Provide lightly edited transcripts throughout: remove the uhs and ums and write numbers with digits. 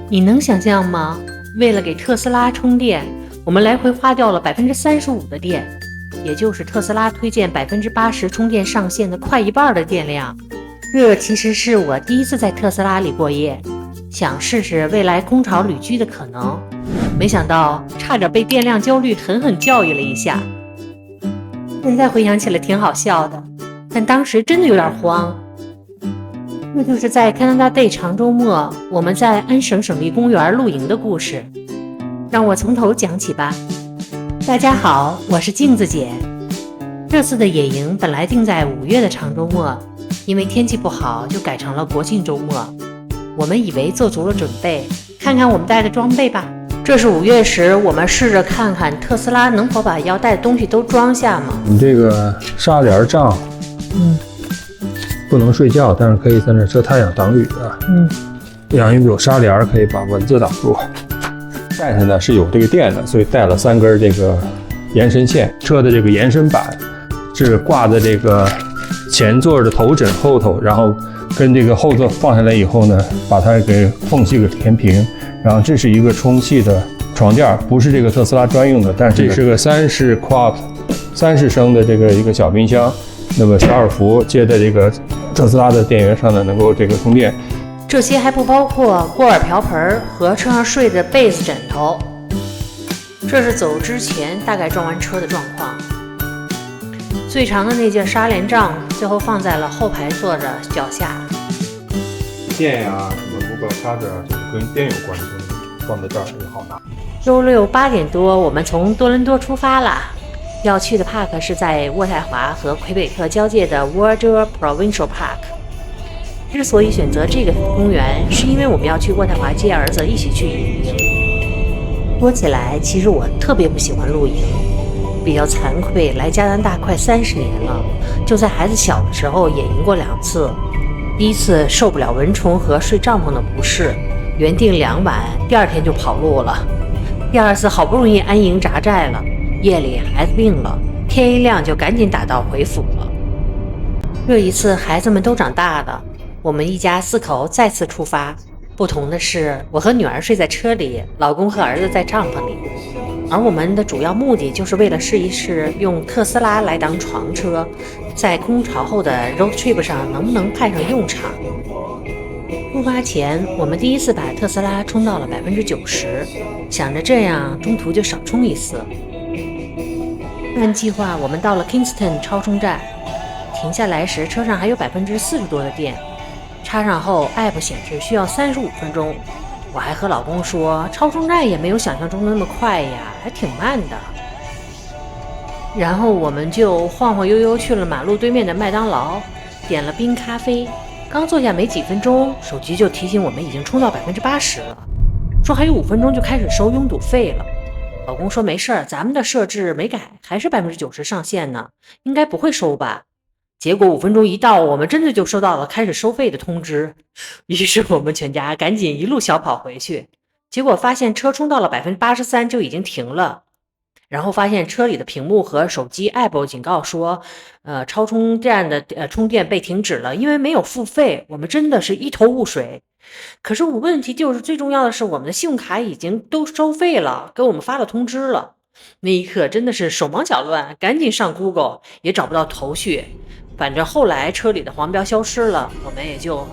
你能想象吗？为了给特斯拉充电，我们来回花掉了35%的电，也就是特斯拉推荐80%充电上限的快一半的电量。这其实是我第一次在特斯拉里过夜，想试试未来空巢旅居的可能，没想到差点被电量焦虑狠狠教育了一下。现在回想起来挺好笑的，但当时真的有点慌。这就是在 Canada Day 长周末，我们在安省省立公园露营的故事。让我从头讲起吧。大家好，我是镜子姐。这次的野营本来定在5月的长周末，因为天气不好，就改成了国庆周末。我们以为做足了准备，看看我们带的装备吧。这是5月时，我们试着看看特斯拉能否把要带的东西都装下吗？你这个纱帘帐，不能睡觉，但是可以在那遮太阳挡雨的。因为有纱帘可以把蚊子挡住。带上呢是有这个电的，所以带了3根这个延伸线。车的这个延伸板是挂在这个前座的头枕后头，然后跟这个后座放下来以后呢，把它给缝隙给填平。然后这是一个充气的床垫，不是这个特斯拉专用的，但是这是个30升的这个一个小冰箱。那么12伏接在这个特斯拉的电源上呢，能够这个充电。这些还不包括锅碗瓢盆和车上睡的被子枕头。这是走之前大概装完车的状况。最长的那件纱帘帐最后放在了后排座的脚下。电呀，什么 Google Charger 啊，就是跟电有关的东西放在这儿也好拿。周六8点多，我们从多伦多出发了。要去的 park 是在渥太华和魁北克交界的 Wardour Provincial Park。之所以选择这个公园，是因为我们要去渥太华接儿子一起去野营。说起来，其实我特别不喜欢露营，比较惭愧，来加拿大快30年了，就在孩子小的时候野营过2次。第一次受不了蚊虫和睡帐篷的不适，原定2晚，第2天就跑路了。第2次好不容易安营扎寨了，夜里孩子病了，天一亮就赶紧打道回府了。这一次孩子们都长大了，我们一家4口再次出发。不同的是，我和女儿睡在车里，老公和儿子在帐篷里。而我们的主要目的就是为了试一试用特斯拉来当床车，在空巢后的 road trip 上能不能派上用场。出发前，我们第一次把特斯拉充到了90%，想着这样中途就少充一次。按计划，我们到了 Kingston 超充站，停下来时车上还有40%多的电。插上后 App 显示需要35分钟，我还和老公说超充站也没有想象中的那么快呀，还挺慢的。然后我们就晃晃悠悠去了马路对面的麦当劳，点了冰咖啡。刚坐下没几分钟，手机就提醒我们已经充到80%了，说还有5分钟就开始收拥堵费了。老公说没事儿，咱们的设置没改，还是90%上限呢，应该不会收吧。结果5分钟一到，我们真的就收到了开始收费的通知。于是我们全家赶紧一路小跑回去，结果发现车充到了83%就已经停了。然后发现车里的屏幕和手机 App 警告说，超充站的充电被停止了，因为没有付费。我们真的是一头雾水。可是问题就是最重要的是，我们的信用卡已经都收费了，给我们发了通知了。那一刻真的是手忙脚乱，赶紧上 Google 也找不到头绪。反正后来车里的黄标消失了，我们也就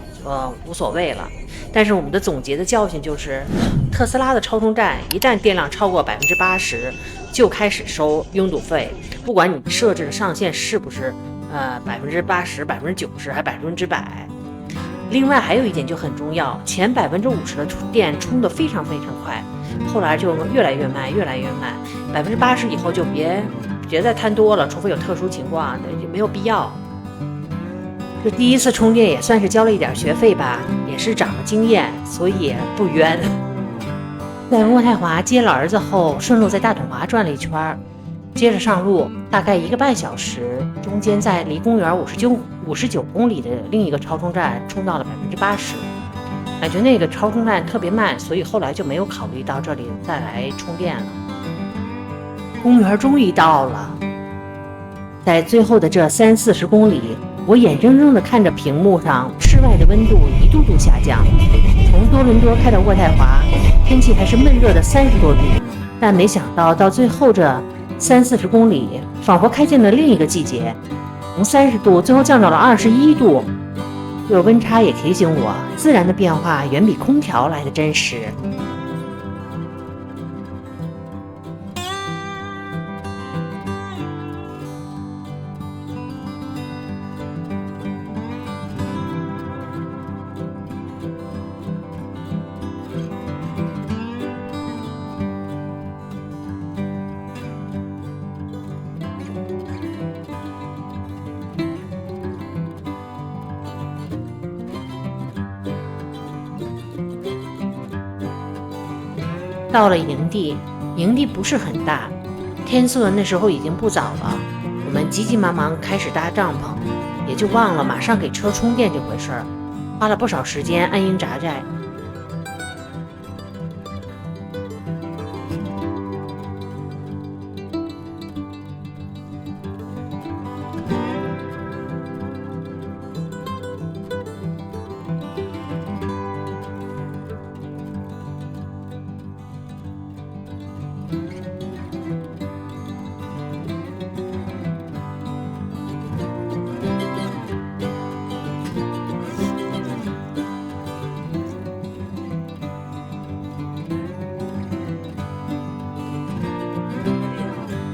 无所谓了。但是我们的总结的教训就是，特斯拉的超充站一旦电量超过80%，就开始收拥堵费，不管你设置的上限是不是80%、90%还100%。另外还有一点就很重要，前50%的电充得非常非常快，后来就越来越慢，80%以后就别再贪多了，除非有特殊情况，就没有必要。这第一次充电也算是交了一点学费吧，也是长了经验，所以不冤。在渥太华接了儿子后，顺路在大统华转了一圈，接着上路，大概1个半小时，中间在离公园59公里的另一个超充站充到了80%，感觉那个超充站特别慢，所以后来就没有考虑到这里再来充电了。公园终于到了，在最后的这30-40公里，我眼睁睁地看着屏幕上室外的温度一度度下降。从多伦多开到渥太华，天气还是闷热的30多度，但没想到最后这30-40公里，仿佛开进了另一个季节，从30度最后降到了21度。这个温差也提醒我，自然的变化远比空调来的真实。到了营地，营地不是很大，天色那时候已经不早了，我们急急忙忙开始搭帐篷，也就忘了马上给车充电这回事儿，花了不少时间安营扎寨。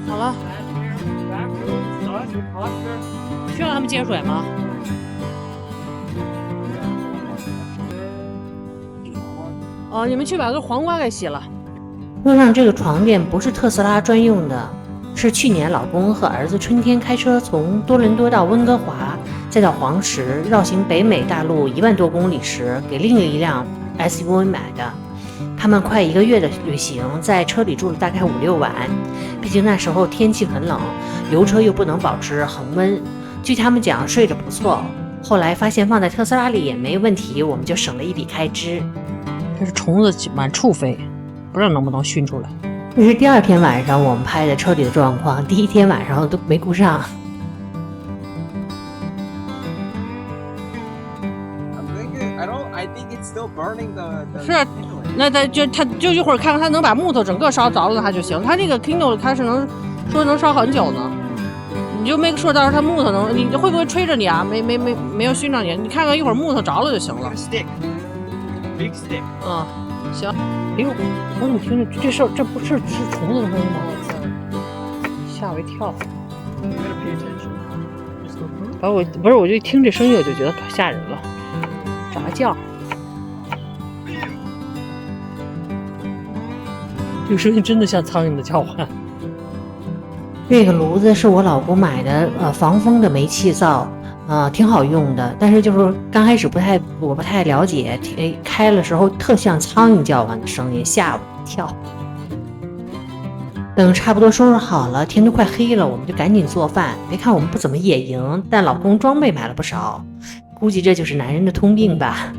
好了，需要他们接水吗？哦，你们去把个黄瓜给洗了。车上这个床垫不是特斯拉专用的，是去年老公和儿子春天开车从多伦多到温哥华，再到黄石，绕行北美大陆1万多公里时，给另一辆 SUV 买的。他们快1个月的旅行，在车里住了大概5-6晚，毕竟那时候天气很冷，油车又不能保持恒温。据他们讲，睡着不错。后来发现放在特斯拉里也没问题，我们就省了一笔开支。这是虫子满处飞，不知道能不能熏出来。这是第2天晚上我们拍的车里的状况，第1天晚上都没顾上。是，那他就一会儿看看他能把木头整个烧着了他就行。他这个 Kindle 它是能烧很久呢。你就make sure到时候它木头能，你会不会吹着你啊？没有熏着你，你看看一会儿木头着了就行了。嗯，行。哎呦，我怎么听着这事儿？这不是虫子的声音吗？吓我一跳。我就听这声音我就觉得可吓人了，炸酱。这个声音真的像苍蝇的叫唤。这个炉子是我老公买的，防风的煤气灶，挺好用的。但是就是刚开始我不太了解，开的时候特像苍蝇叫唤的声音，吓我一跳。等差不多收拾好了，天都快黑了，我们就赶紧做饭。别看我们不怎么野营，但老公装备买了不少，估计这就是男人的通病吧。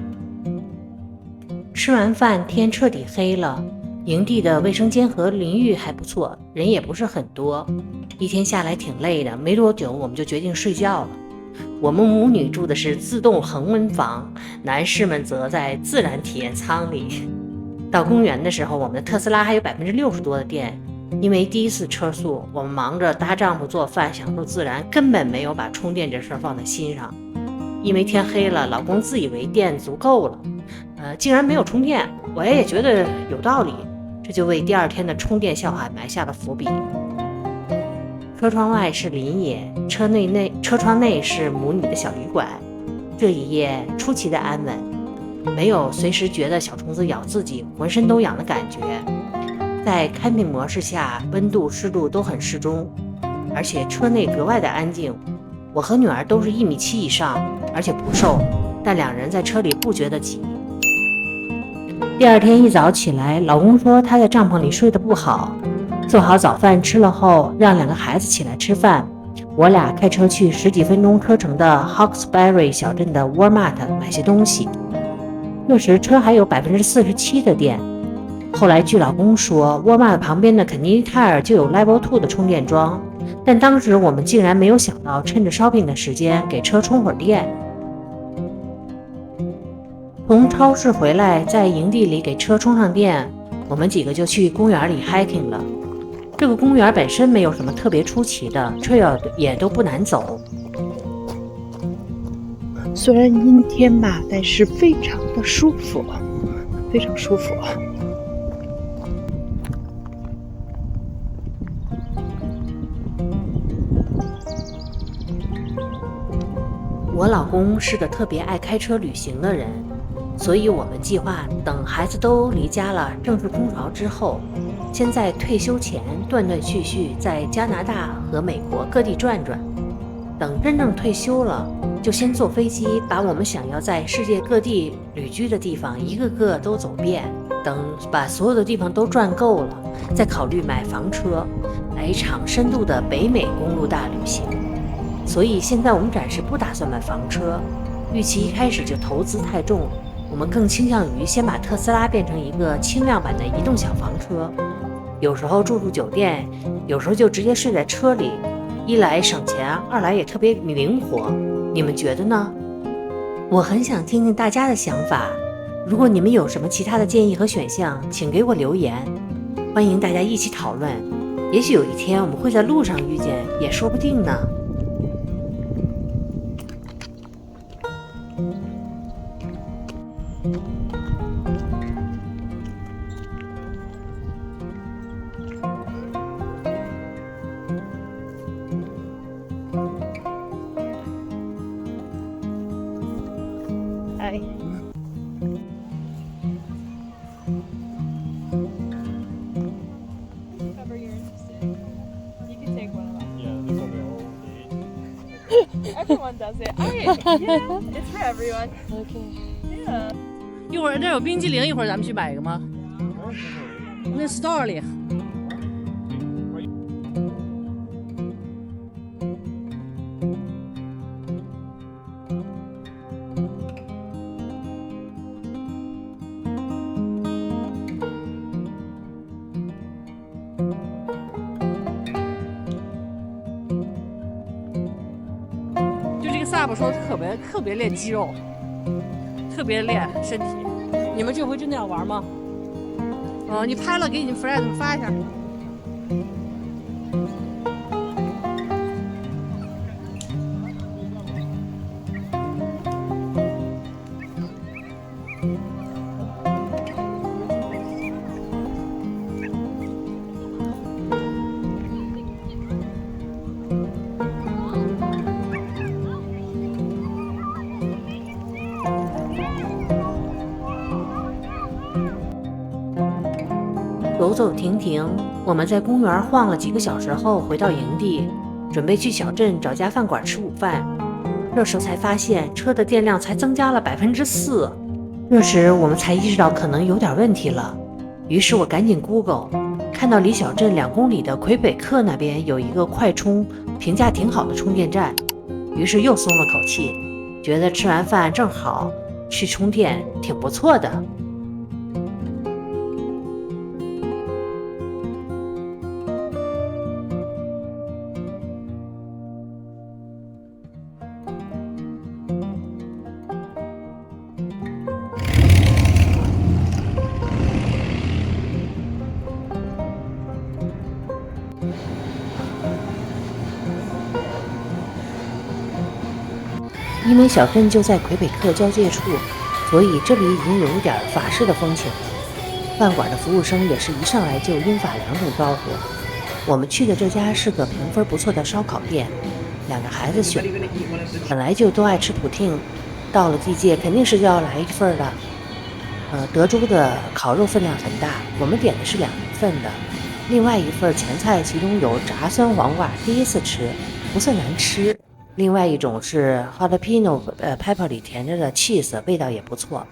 吃完饭，天彻底黑了。营地的卫生间和淋浴还不错，人也不是很多。一天下来挺累的，没多久我们就决定睡觉了。我们母女住的是自动恒温房，男士们则在自然体验舱里。到公园的时候，我们的特斯拉还有60%多的电。因为第一次车速，我们忙着搭帐篷做饭，享受自然，根本没有把充电这事儿放在心上。因为天黑了，老公自以为电足够了，竟然没有充电，我也觉得有道理。这就为第2天的充电笑话埋下了伏笔。车窗外是林野，车窗内是母女的小旅馆。这一夜出奇的安稳，没有随时觉得小虫子咬自己浑身都痒的感觉。在 camping 模式下，温度湿度都很适中，而且车内格外的安静。我和女儿都是1.7米以上，而且不瘦，但2人在车里不觉得挤。第2天一早起来，老公说他在帐篷里睡得不好，做好早饭吃了后，让2个孩子起来吃饭。我俩开车去10几分钟车程的 Hawkesbury 小镇的 Walmart 买些东西。这时车还有47%的电。后来据老公说，Walmart 旁边的肯尼迪泰尔就有 Level 2的充电桩，但当时我们竟然没有想到趁着 shopping 的时间给车充会儿电。从超市回来，在营地里给车充上电，我们几个就去公园里 hiking 了。这个公园本身没有什么特别出奇的 trail， 也都不难走。虽然阴天吧，但是非常的舒服，非常舒服。我老公是个特别爱开车旅行的人，所以我们计划等孩子都离家了，正式空巢之后，先在退休前断断续续在加拿大和美国各地转转，等真正退休了，就先坐飞机把我们想要在世界各地旅居的地方一个个都走遍，等把所有的地方都转够了，再考虑买房车，来一场深度的北美公路大旅行。所以现在我们暂时不打算买房车，预期一开始就投资太重，我们更倾向于先把特斯拉变成一个轻量版的移动小房车，有时候住酒店，有时候就直接睡在车里，一来省钱，二来也特别灵活。你们觉得呢？我很想听听大家的想法，如果你们有什么其他的建议和选项，请给我留言，欢迎大家一起讨论，也许有一天我们会在路上遇见，也说不定呢。哎，Everyone does it. Yeah, it's for everyone. Okay. Yeah. 一会儿那有冰激凌，一会儿咱们去买一个吗？那 store 里。就这个 SUP 说特别练肌肉，特别练身体。你们这回真的要玩吗？你拍了给你们 friend 发一下。走走停停，我们在公园晃了几个小时后回到营地，准备去小镇找家饭馆吃午饭。这时才发现车的电量才增加了4%，这时我们才意识到可能有点问题了。于是我赶紧 Google， 看到离小镇2公里的魁北克那边有一个快充，评价挺好的充电站，于是又松了口气，觉得吃完饭正好去充电，挺不错的。因为小镇就在魁北克交界处，所以这里已经有一点法式的风情了。饭馆的服务生也是一上来就英法2种招呼。我们去的这家是个评分不错的烧烤店，2个孩子选的，本来就都爱吃普汀，到了地界肯定是要来一份的。德州的烤肉分量很大，我们点的是2份的，另外一份前菜其中有炸酸黄瓜，第一次吃，不算难吃。另外一种是 jalapeno pepper 里填着的 cheese， 味道也不错。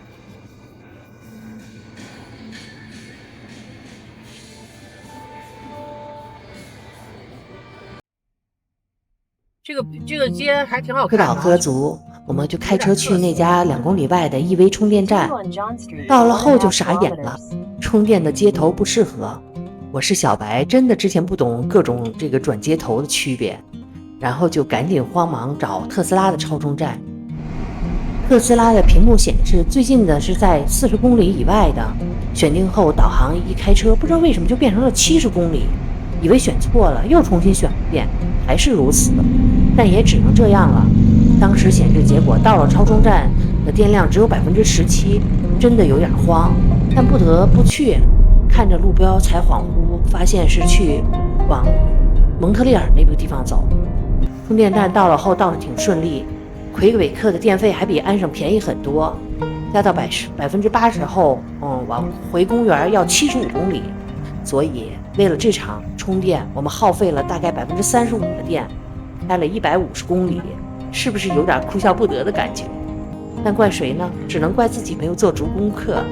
这个街还挺好看的。吃饱喝足，我们就开车去那家2公里外的 EV 充电站。到了后就傻眼了，充电的接头不适合，我是小白，真的之前不懂各种这个转接头的区别，然后就赶紧慌忙找特斯拉的超充站。特斯拉的屏幕显示最近的是在40公里以外的，选定后导航一开车，不知道为什么就变成了70公里，以为选错了，又重新选了一遍，还是如此，但也只能这样了。当时显示结果到了超充站的电量只有17%，真的有点慌，但不得不去。看着路标才恍惚发现是去往蒙特利尔那个地方走。充电站到了后倒是挺顺利，魁北克的电费还比安省便宜很多，加到80%后，往回公园要75公里。所以为了这场充电，我们耗费了大概35%的电，开了150公里，是不是有点哭笑不得的感觉？但怪谁呢？只能怪自己没有做足功课，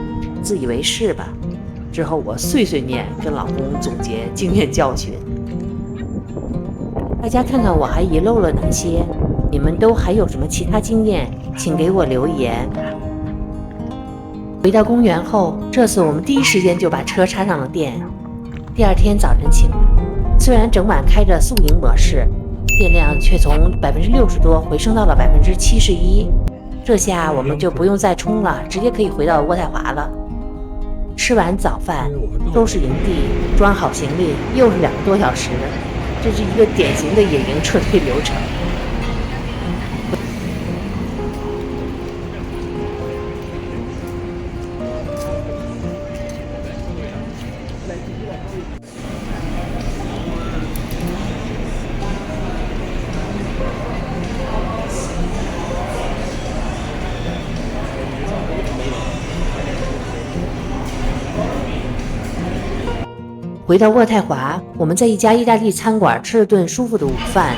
自以为是吧。之后我碎碎念跟老公总结经验教训。大家看看我还遗漏了哪些，你们都还有什么其他经验，请给我留言。回到公园后，这次我们第一时间就把车插上了电。第二天早晨醒来，虽然整晚开着宿营模式，电量却从60%多回升到了71%。这下我们就不用再充了，直接可以回到渥太华了。吃完早饭，收拾营地，装好行李，又是2个多小时，这是一个典型的野营撤退流程。回到渥太华，我们在一家意大利餐馆吃了顿舒服的午饭，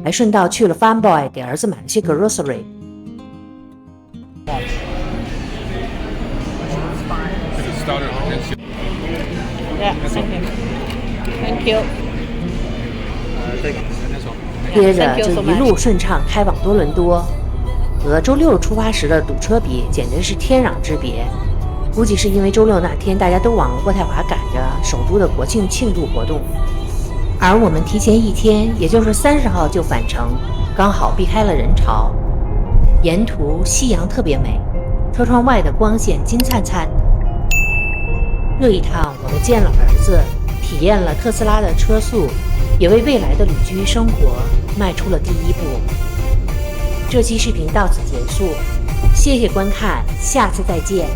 还顺道去了 Farm Boy 给儿子买了些 grocery。接着就一路顺畅开往多伦多。和周六出发时的堵车比，简直是天壤之别。估计是因为周六那天大家都往渥太华赶着首都的国庆庆祝活动，而我们提前1天，也就是30号就返程，刚好避开了人潮。沿途夕阳特别美，车窗外的光线金灿灿的。这一趟我们见了儿子，体验了特斯拉的车速，也为未来的旅居生活迈出了第一步。这期视频到此结束，谢谢观看，下次再见。